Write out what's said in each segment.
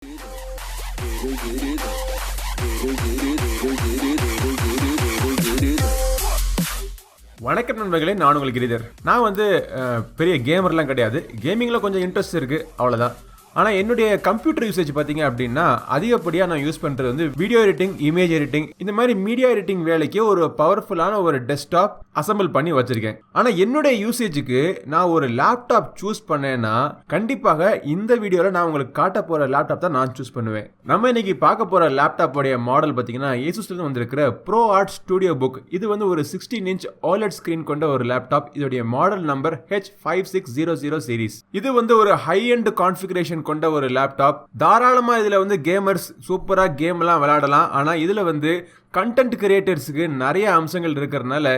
வணக்கம் நண்பர்களே, நான் உங்களுக்கு கிரிதர். நான் பெரிய கேமர்லாம் கிடையாது. கேமிங்கில் கொஞ்சம் இன்ட்ரெஸ்ட் இருக்குது, அவ்வளோதான். ஆனால் என்னுடைய கம்ப்யூட்டர் யூசேஜ் பார்த்தீங்க அப்படின்னா அதிகப்படியாக நான் யூஸ் பண்ணுறது வீடியோ எடிட்டிங், இமேஜ் எடிட்டிங், இந்த மாதிரி மீடியா எடிட்டிங் வேலைக்கு ஒரு பவர்ஃபுல்லான ஒரு டெஸ்க்டாப் அசம்பிள் பண்ணி வச்சிருக்கேன். ஆனால் என்னுடைய யூசேஜுக்கு நான் ஒரு லேப்டாப் சூஸ் பண்ணேன்னா கண்டிப்பாக இந்த வீடியோவில் நான் உங்களுக்கு காட்ட போகிற லேப்டாப் தான் நான் சூஸ் பண்ணுவேன். நம்ம இன்னைக்கு பார்க்க போகிற லேப்டாப்போடைய மாடல் பார்த்தீங்கன்னா Asusல வந்திருக்கிற Proart Studiobook. இது ஒரு 16 இன்ச் OLED ஸ்கிரீன் கொண்ட ஒரு லேப்டாப். இதோடைய மாடல் நம்பர் H5600 சீரிஸ். இது ஒரு ஹை எண்ட் கான்ஃபிகரேஷன் கொண்ட ஒரு லேப்டாப். தாராளமா இதுல கேமர்ஸ் சூப்பரா கேம் எல்லாம் விளையாடலாம். ஆனா இதுல கண்டென்ட் கிரியேட்டர்ஸுக்கு நிறைய அம்சங்கள் இருக்கிறதுனால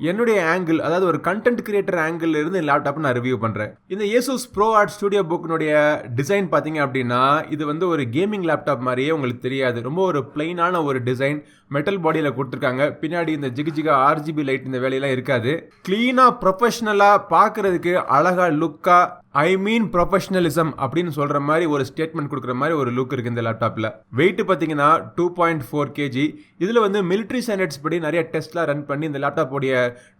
என்னுடைய ஆங்கிள், அதாவது ஒரு கண்டென்ட் கிரியேட்டர் ஆங்கிள் இருந்து லேப்டாப் நான் ரிவ்யூ பண்றேன். இந்த Asus Proart Studiobook டிசைன் பாத்தீங்க அப்படின்னா இது ஒரு கேமிங் லேப்டாப் மாதிரியே உங்களுக்கு தெரியாது. ரொம்ப ஒரு பிளைனான ஒரு டிசைன், மெட்டல் பாடியில கொடுத்துருக்காங்க. பின்னாடி இந்த ஜிகிஜிகா RGB லைட் இந்த வேலையெல்லாம் இருக்காது. கிளீனா ப்ரொஃபஷனலா பார்க்கறதுக்கு அழகா லுக்கா ப்ரொஃபஷனலிசம் அப்படின்னு சொல்ற மாதிரி ஒரு ஸ்டேட்மெண்ட் கொடுக்குற மாதிரி ஒரு லுக் இருக்கு இந்த லேப்டாப்ல. வெயிட் பாத்தீங்கன்னா 2.4 kg. இதுல மிலிட்டரி ஸ்டாண்டர்ட்ஸ் படி நிறைய டெஸ்ட்லாம் ரன் பண்ணி இந்த லேப்டாப்போடைய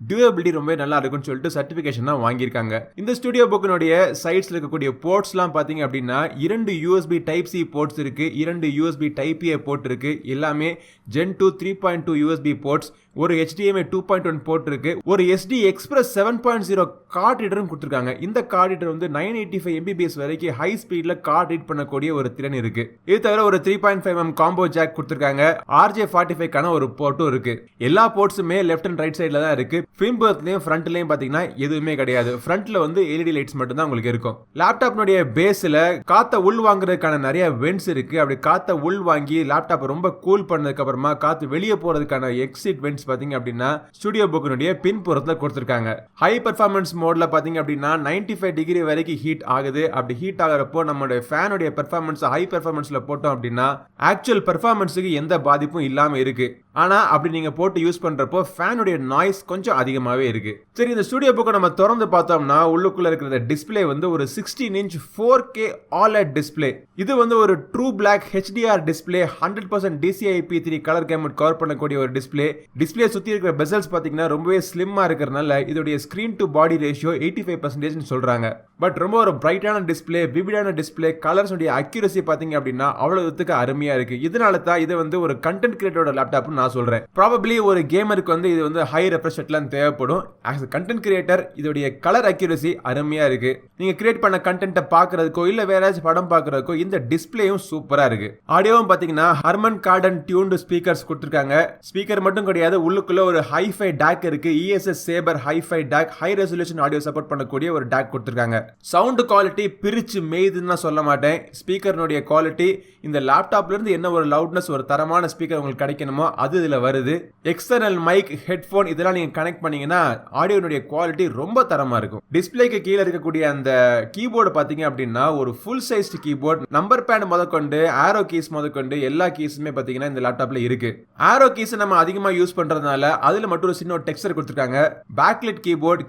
டியூரபிலிட்டி ரொம்ப நல்லா இருக்கும்னு சொல்லிட்டு சர்டிபிகேஷன் தான் வாங்கியிருக்காங்க. இந்த ஸ்டுடியோ புக்கினுடைய சைட்ஸ்ல இருக்கக்கூடிய போர்ட்ஸ்லாம் பாத்தீங்க அப்படின்னா 2 USB Type-C போர்ட்ஸ் இருக்கு, 2 USB Type-A போர்ட் இருக்கு. எல்லாமே Gen 2 3.2 USB போர்ட்ஸ், ஒரு HDMI 2.1 போர்ட் இருக்கு, ஒரு SD Express 7.0 கார்ட் ரீடரும் கொடுத்திருக்காங்க. இந்த கார்ட் ரீடர் 985 MBPS வரைக்கும் ஹை ஸ்பீட்ல கார்ட் ரீட் பண்ணக்கூடிய ஒரு திறன் இருக்கு. இது தவிர ஒரு 3.5mm காம்போ ஜாக் கொடுத்திருக்காங்க. RJ45 கான ஒரு போர்ட்டும் இருக்கு. எல்லா போர்ட்ஸுமே லெஃப்ட் அண்ட் ரைட் சைடுல தான் இருக்கு. ஃபிலிம் பர்த்லயும் ஃப்ரண்ட்லயும் பாத்தீங்கன்னா எதுவுமே கிடையாது. ஃப்ரண்ட்ல LED லைட்ஸ் மட்டும் தான் உங்களுக்கு இருக்கும். லேப்டாப்னுடைய பேஸ்ல காத்த உள் வாங்குறதுக்கான நிறைய வென்ட்ஸ் இருக்கு. அப்படி காத்த உள் வாங்கி லேப்டாப் ரொம்ப கூல் பண்ணதுக்கு அப்புறமா காத்து வெளியே போறதுக்கான எக்ஸிட் வென்ட்ஸ் பாத்தீங்க அப்படின்னா ஸ்டுடியோ புக்கினுடைய பின்புறத்துல கொடுத்திருக்காங்க. ஹை பெர்ஃபார்மன்ஸ் மோட்ல பாத்தீங்க அப்படின்னா 95 டிகிரி வரைக்கும் ஹீட் ஆகுது. அப்படி ஹீட் ஆகிறப்போ நம்மளுடைய ஃபேனுடைய பெர்ஃபார்மன்ஸ் ஹை பெர்ஃபார்மன்ஸ்ல போட்டோம் அப்படின்னா ஆக்சுவல் பெர்ஃபார்மன்ஸுக்கு எந்த பாதிப்பும் இல்லாம இருக்கு. ஆனா அப்படி நீங்க போட்டு யூஸ் பண்றப்போ ஃபேனுடைய நாய்ஸ் கொஞ்சம் அதிகமாவே இருக்கு. சரி, இந்த ஸ்டுடியோ புக்கை நம்ம திறந்து பார்த்தோம்னா உள்ளுக்குள்ள இருக்கிற டிஸ்பிளே ஒரு 16 இன்ச் 4K OLED டிஸ்பிளே. இது ஒரு true black HDR display, 100% DCI-P3 colour கேமட் cover பண்ணக்கூடிய ஒரு டிஸ்பிளே. டிஸ்பிளே சுத்தி இருக்கிற பெசல்ஸ் பாத்தீங்கன்னா ரொம்பவே ஸ்லிம்மா இருக்கிறதுனால இதோடைய ஸ்கிரீன் டு பாடி ரேஷியோ 85% சொல்றாங்க. பட் ரொம்ப ஒரு பிரைட்டான டிஸ்பிளே, விவிடான டிஸ்பிளே, கலர்ஸ் உடைய அக்யூரசி பாத்தீங்க அப்படின்னா அவ்வளவுக்கு அருமையா இருக்கு. இதனால தான் இது ஒரு கண்டென்ட் கிரியேட்டரோட லேப்டாப் நான் சொல்றேன். ப்ராபபிலி ஒரு கேமருக்கு இது ஹை ரெஃப்ரெஷ் ரேட்லாம் தேவைப்படும். ஆஸ் கண்டென்ட் கிரியேட்டர் இதோடைய கலர் அக்யூரசி அருமையா இருக்கு. நீங்க கிரியேட் பண்ண கண்டென்ட்டை பார்க்கிறதுக்கோ இல்ல வேற ஏதாச்சும் படம் பார்க்கிறதுக்கோ இந்த டிஸ்பிளேயும் சூப்பரா இருக்கு. ஆடியோவும் பாத்தீங்கன்னா ஹர்மன் கார்டன் டியூன்டு ஸ்பீக்கர்ஸ் கொடுத்திருக்காங்க. ஸ்பீக்கர் மட்டும் கிடையாது, உள்ளுக்குள்ள ஒரு ஹைஃபை டாக் இருக்கு. ESS Saber hi-fi DAC, high resolution audio support பண்ணக்கூடிய ஒரு டாக் கொடுத்திருக்காங்க. சவுண்ட் குவாலிட்டி பிரிச்சு மேய்துன்னு சொல்ல மாட்டேன். ஸ்பீக்கர்னுடைய குவாலிட்டி இந்த லேப்டாப்ல இருந்து என்ன ஒரு லவுட்னஸ், ஒரு தரமான ஸ்பீக்கர் உங்களுக்கு கிடைக்கணுமோ அது இதுல வருது. எக்ஸ்டர்னல் மைக், ஹெட்போன் இதெல்லாம் நீங்க கனெக்ட் பண்ணீங்கன்னா ஆடியோனுடைய குவாலிட்டி ரொம்ப தரமா இருக்கும். டிஸ்பிளேக்கு கீழே இருக்கக்கூடிய அந்த கீபோர்டு பாத்தீங்க அப்படின்னா ஒரு full size keyboard, number pad முதற்கொண்டு ஆரோ கீஸ் முதற்கொண்டு எல்லா கீஸுமே பாத்தீங்கன்னா இந்த லேப்டாப்ல இருக்கு. ஆரோ கீஸ் நம்ம அதிகமா யூஸ் பண்றதுனால அதுல மட்டும் ஒரு சின்ன டெக்ஸ்சர் கொடுத்திருக்காங்க. பேக்லிட்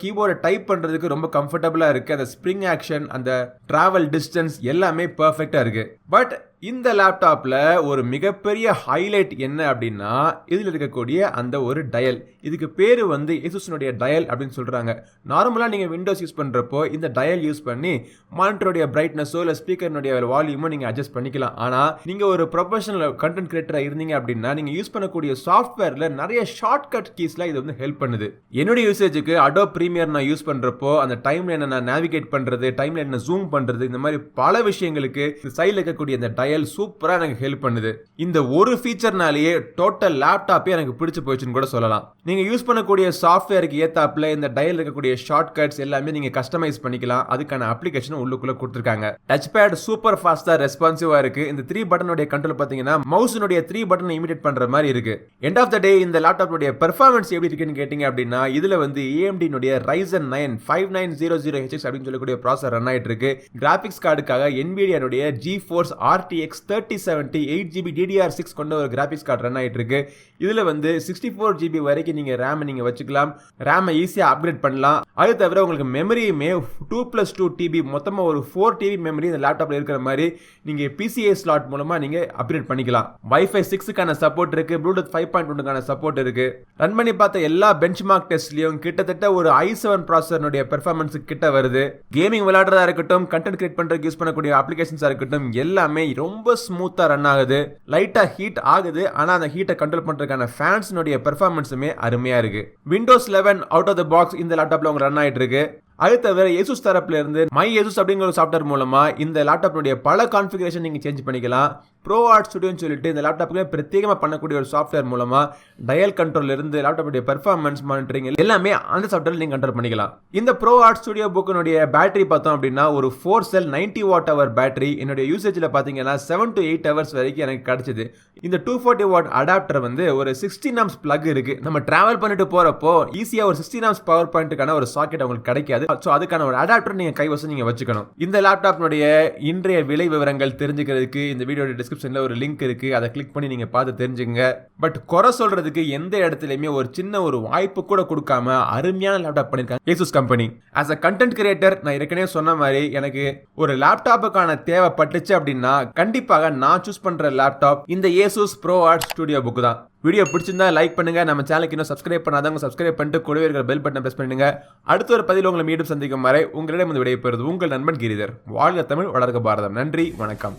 கீபோர்டு டைப் பண்றதுக்கு ரொம்ப கம்ஃபர்டபுளா இருக்கு. அந்த ஸ்ப்ரிங் ஆக்ஷன், அந்த டிராவல் டிஸ்டன்ஸ் எல்லாமே பெர்ஃபெக்ட்டா இருக்கு. பட் இந்த லேப்டாப்ல ஒரு மிகப்பெரிய ஹைலைட் என்ன அப்படின்னா இதுல இருக்கக்கூடிய அந்த ஒரு டயல். இதுக்கு பேரு Asusனுடைய டயல் அப்படின்னு சொல்றாங்க. நார்மலா நீங்க விண்டோஸ் யூஸ் பண்றப்போ இந்த டயல் யூஸ் பண்ணி மானிட்டருடைய பிரைட்னஸோ இல்ல ஸ்பீக்கர்னுடைய வால்யூமோ நீங்க அட்ஜஸ்ட் பண்ணிக்கலாம். ஆனா நீங்க ஒரு ப்ரொஃபஷனல் கண்டென்ட் கிரியேட்டரா இருந்தீங்க அப்படின்னா நீங்க யூஸ் பண்ணக்கூடிய சாஃப்ட்வேர்ல நிறைய ஷார்ட்கட் கீஸ்ல இது ஹெல்ப் பண்ணுது. என்னுடைய யூசேஜுக்கு Adobe Premiere நான் யூஸ் பண்றப்போ அந்த டைம்லைனை நான் நேவிகேட் பண்றது, டைம்லைனை ஜூம் பண்றது, இந்த மாதிரி பல விஷயங்களுக்கு சைடுல இருக்கக்கூடிய அந்த டயல் சூப்பரா எனக்கு ஹெல்ப் பண்ணுது. இந்த ஒரு ஃபீச்சர்னாலேயே டோட்டல் லேப்டாப்பே எனக்கு பிடிச்சு போச்சுன்னு கூட சொல்லலாம். நீங்க யூஸ் பண்ணக்கூடிய சாஃப்ட்வேருக்கு ஏத்தாப்ல இந்த டயல் இருக்கக்கூடிய ஷார்ட்கட்ஸ் எல்லாமே நீங்க கஸ்டமைஸ் பண்ணிக்கலாம். அதுக்கான அப்ளிகேஷன் உள்ளுக்குள்ள கொடுத்திருக்காங்க. டச் பேட் சூப்பர் ஃபாஸ்டா ரெஸ்பான்சிவா இருக்கு. இந்த 3 பட்டனுடைய கண்ட்ரோல் பாத்தீங்கன்னா மவுஸ்னுடைய 3 பட்டன் இமிடேட் பண்ற மாதிரி இருக்கு. எண்ட் ஆஃப் த டே இந்த லேப்டாப்போட பெர்ஃபார்மன்ஸ் எப்படி இருக்குன்னு கேட்டீங்க அப்படின்னா இதுல AMD னுடைய Ryzen 9 5900HX அப்படின்னு சொல்லக்கூடிய ப்ராசஸர் ரன் ஆயிட்டு இருக்கு. கிராபிக்ஸ் கார்டுக்காக NVIDIA னுடைய GeForce RTX RTX 3070 8GB DDR6 கொண்ட ஒரு கிராபிக்ஸ் கார்டு ரன் ஆயிட்டு இருக்கு. இதுல வந்து 64GB வரைக்கும் நீங்க ரேம் நீங்க வச்சுக்கலாம். ரேமை ஈஸியா அப்கிரேட் பண்ணலாம். அது தவிர உங்களுக்கு மெமரியுமே 2+2 TB மொத்தமா ஒரு 4 TB மெமரி இந்த லேப்டாப்ல இருக்கிற மாதிரி நீங்க PCIe ஸ்லாட் மூலமா நீங்க அப்கிரேட் பண்ணிக்கலாம். Wi-Fi 6க்கான சப்போர்ட் இருக்கு, Bluetooth 5.1க்கான சப்போர்ட் இருக்கு. ரன் பண்ணி பார்த்த எல்லா பெஞ்ச்மார்க் டெஸ்ட்லயும் கிட்டத்தட்ட ஒரு i7 ப்ராசஸருடைய பெர்ஃபார்மன்ஸ் கிட்ட வருது. கேமிங் விளையாடுறதா இருக்கட்டும், கண்டென்ட் கிரியேட் பண்றதுக்கு யூஸ் பண்ணக்கூடிய அப்ளிகேஷன்ஸா இருக்கட்டும், எல்லாமே ரொம்ப ஸ்மூத்தா ரன் ஆகுது. லைட்டா ஹீட் ஆகுது, ஆனா அந்த ஹீட்டை கண்ட்ரோல் பண்றதுக்கான ஃபேன்ஸ்னுடைய பெர்ஃபார்மன்ஸுமே அருமையா இருக்கு. Windows 11 out of the box இந்த லேப்டாப்ல உங்களுக்கு ரன் ஆயிட்டு இருக்கு. அது தவிர Asus தரப்புல இருந்து மை Asus அப்படிங்கிற ஒரு சாஃப்ட்வேர் மூலமா இந்த லேப்டாப்னுடைய பல கான்ஃபிகரேஷன் நீங்க சேஞ்ச் பண்ணிக்கலாம். ProArt Studioன்னு சொல்லிட்டு இந்த லேப்டாப்புக்கு பிரத்யேகமாக பண்ணக்கூடிய ஒரு சாஃப்ட்வேர் மூலமா டயல் கண்ட்ரோல் இருந்து லேப்டாப்புடைய பெர்ஃபார்மன்ஸ் மானிட்டரிங் எல்லாமே அந்த சாஃப்ட்வேர்ல நீங்க கண்ட்ரோல் பண்ணிக்கலாம். இந்த ProArt Studio புக்கினுடைய பேட்டரி பார்த்தோம் அப்படின்னா ஒரு 4 செல் 90 வாட் ஹவர் பேட்டரி. என்னுடைய யூசேஜ்ல பாத்தீங்கன்னா 7 to 8 ஹவர்ஸ் வரைக்கும் எனக்கு கிடைச்சது. இந்த 240 வாட் அடாப்டர் வந்து ஒரு 16 ஆம்ஸ் பிளக் இருக்கு. நம்ம டிராவல் பண்ணிட்டு போறப்போ ஈஸியா ஒரு 16 ஆம்ஸ் பவர் பாயிண்ட்டுக்கான ஒரு சாக்கெட் உங்களுக்கு கிடைக்காது. ஸோ அதுக்கான ஒரு அடாப்டர் நீங்க கைவசம் நீங்க வச்சுக்கணும். இந்த லேப்டாப்னுடைய இன்றைய விலை விவரங்கள் தெரிஞ்சுக்கிறதுக்கு இந்த வீடியோ டிஸ்கிரிப்ஷன்ல ஒரு லிங்க் இருக்கு. அதை கிளிக் பண்ணி நீங்க பார்த்து தெரிஞ்சுங்க. பட் குறை சொல்றதுக்கு எந்த இடத்துலயுமே ஒரு சின்ன ஒரு வாய்ப்பு கூட கொடுக்காம அருமையான லேப்டாப் பண்ணிருக்காங்க Asus company. As a content creator நான் ஏற்கனவே சொன்ன மாதிரி எனக்கு ஒரு லேப்டாப்புக்கான தேவைப்பட்டுச்சு அப்படின்னா கண்டிப்பாக நான் சூஸ் பண்ற லேப்டாப் இந்த Asus Proart Studiobook தான். வீடியோ பிடிச்சிருந்தா லைக் பண்ணுங்க. நம்ம சேனலுக்கு இன்னும் சப்ஸ்கிரைப் பண்ணாதவங்க சப்ஸ்கிரைப் பண்ணிட்டு கூடவே இருக்கிற பெல் பட்டனை பிரஸ் பண்ணுங்க. அடுத்த ஒரு பதிவில் உங்களை மீண்டும் சந்திக்கும் வரை உங்களிடம் வந்து விடைபெறுவது உங்கள் நண்பன் கிரிதர். வாழ்க தமிழ், வளர்க பாரதம். நன்றி, வணக்கம்.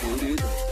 Get it.